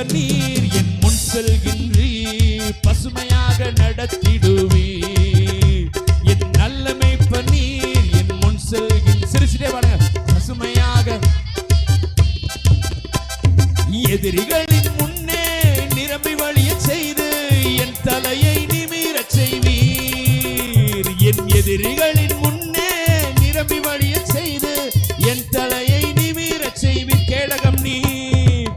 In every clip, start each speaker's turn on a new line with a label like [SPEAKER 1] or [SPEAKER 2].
[SPEAKER 1] மேய்ப்பனீர் என் முன் செல்கின்றீர், பசுமையாக நடத்திடுவீர். என் நல்ல மேய்ப்பனீர் என் முன் செல்கின்ற, சிரிச்சிட்டே பாருங்க, பசுமையாக. எதிரிகளின் முன்னே நிரம்பி வழிய செய்து என் தலையை நிமிரச் செய்வீர். என் எதிரிகளின் முன்னே நிரம்பி வழிய செய்து என் தலையை நிமிரச் செய்வீர். கேடகம் நீர்,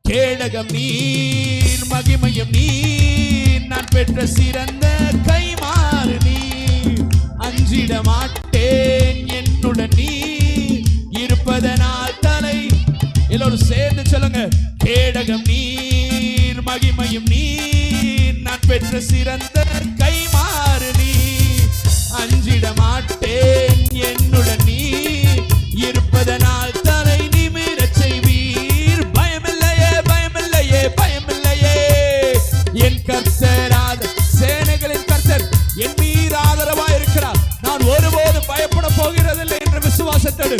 [SPEAKER 1] கேடகம் நீர், மகிமையும் நீர், நான் பெற்ற சிறந்த கைமாறு நீர். அஞ்சிட மாட்டேன், என்னுடன் நீர் இருப்பதனால் தலை. எல்லோரும் சேர்ந்து சொல்லுங்க, கேடகம் நீர், மகிமையும் நீர், நான் பெற்ற சிறந்த கைமாறு நீர். அஞ்சிட மாட்டேன், என்னுடன் நீர் இருப்பதனால் தலை நிமிரச் செய்வீர். பயமில்லையே, பயமில்லையே, பயமில்லையே, என் கர்த்தராக சேனைகளின் கர்த்தர் என் மீது ஆதரவாய் இருக்கிறார். நான் ஒருபோதும் பயப்பட போகிறதில்லை என்ற விசுவாசத்தோடு